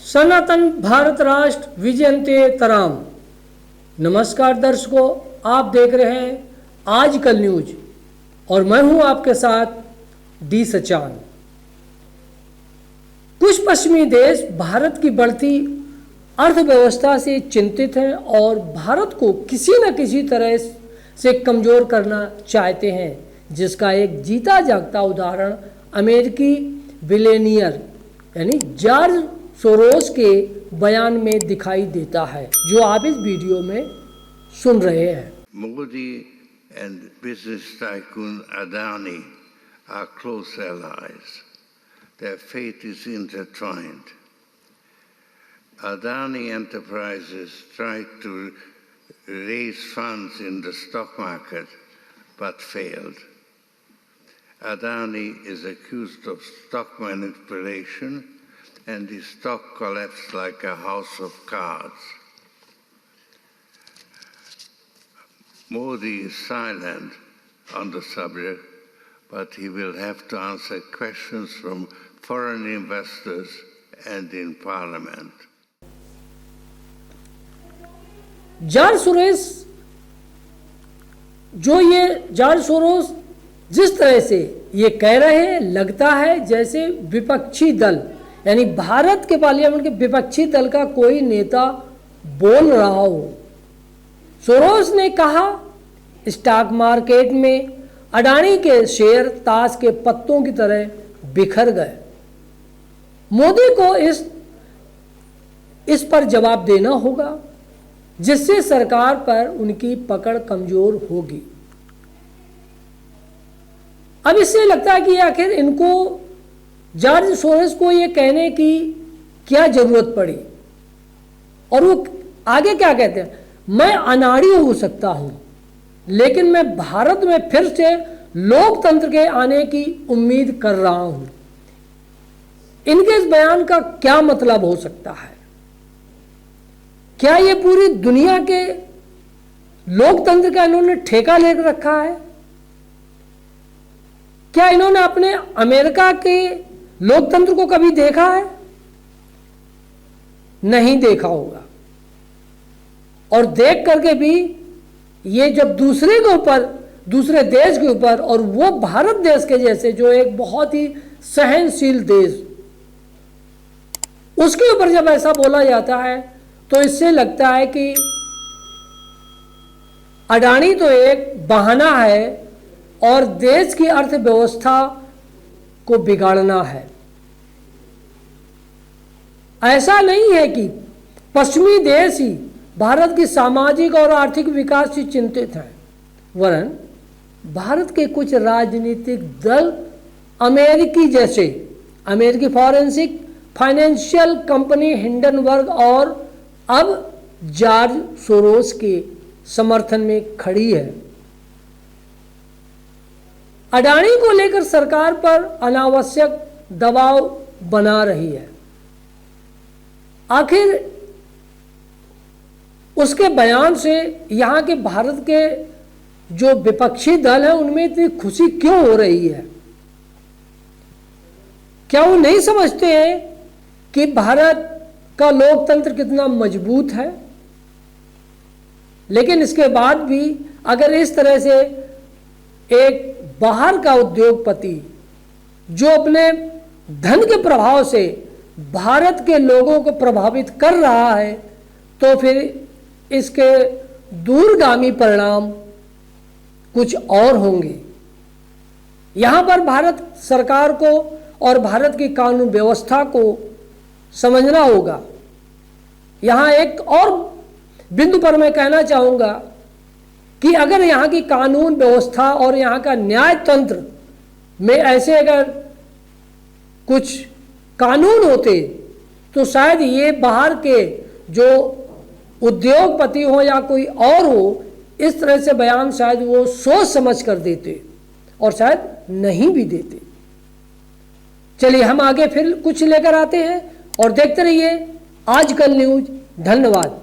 सनातन भारत राष्ट्र विजयन्ते तराम। नमस्कार दर्शकों, आप देख रहे हैं आजकल न्यूज और मैं हूं आपके साथ डी सचान। कुछ पश्चिमी देश भारत की बढ़ती अर्थव्यवस्था से चिंतित हैं और भारत को किसी न किसी तरह से कमज़ोर करना चाहते हैं, जिसका एक जीता जागता उदाहरण अमेरिकी बिलियनियर यानी जॉर्ज सोरोस के बयान में दिखाई देता है, जो आप इस वीडियो में सुन रहे हैं। Modi and business tycoon Adani are close allies. Their fate is intertwined. Adani Enterprises tried to raise funds in the stock market but failed. Adani is accused of stock manipulation and the stock collapsed like a house of cards. Modi is silent on the subject, but he will have to answer questions from foreign investors and in parliament. George Soros जिस तरह से ये कह रहे हैं, लगता है जैसे विपक्षी दल यानी भारत के पार्लियामेंट के विपक्षी दल का कोई नेता बोल रहा हो। सोरोस ने कहा, स्टॉक मार्केट में अडानी के शेयर ताश के पत्तों की तरह बिखर गए। मोदी को इस पर जवाब देना होगा, जिससे सरकार पर उनकी पकड़ कमजोर होगी। अब इससे लगता है कि आखिर इनको जॉर्ज सोरोस को ये कहने की क्या जरूरत पड़ी, और वो आगे क्या कहते हैं, मैं अनाड़ी हो सकता हूं लेकिन मैं भारत में फिर से लोकतंत्र के आने की उम्मीद कर रहा हूं। इनके इस बयान का क्या मतलब हो सकता है? क्या ये पूरी दुनिया के लोकतंत्र का इन्होंने ठेका ले रखा है? क्या इन्होंने अपने अमेरिका के लोकतंत्र को कभी देखा है? नहीं देखा होगा। और देख करके भी ये जब दूसरे देश के ऊपर, और वो भारत देश के जैसे जो एक बहुत ही सहनशील देश, उसके ऊपर जब ऐसा बोला जाता है तो इससे लगता है कि अडानी तो एक बहाना है और देश की अर्थव्यवस्था को बिगाड़ना है। ऐसा नहीं है कि पश्चिमी देश ही भारत की सामाजिक और आर्थिक विकास से चिंतित हैं, वरन भारत के कुछ राजनीतिक दल अमेरिकी फॉरेंसिक फाइनेंशियल कंपनी हिंडनबर्ग और अब जॉर्ज सोरोस के समर्थन में खड़ी है। अडानी को लेकर सरकार पर अनावश्यक दबाव बना रही है। आखिर उसके बयान से यहाँ के भारत के जो विपक्षी दल हैं उनमें इतनी खुशी क्यों हो रही है? क्या वो नहीं समझते हैं कि भारत का लोकतंत्र कितना मजबूत है? लेकिन इसके बाद भी अगर इस तरह से एक बाहर का उद्योगपति जो अपने धन के प्रभाव से भारत के लोगों को प्रभावित कर रहा है, तो फिर इसके दूरगामी परिणाम कुछ और होंगे। यहाँ पर भारत सरकार को और भारत की कानून व्यवस्था को समझना होगा। यहाँ एक और बिंदु पर मैं कहना चाहूँगा कि अगर यहाँ की कानून व्यवस्था और यहाँ का न्याय तंत्र में ऐसे अगर कुछ कानून होते तो शायद ये बाहर के जो उद्योगपति हो या कोई और हो, इस तरह से बयान शायद वो सोच समझ कर देते और शायद नहीं भी देते। चलिए हम आगे फिर कुछ लेकर आते हैं और देखते रहिए आजकल न्यूज। धन्यवाद।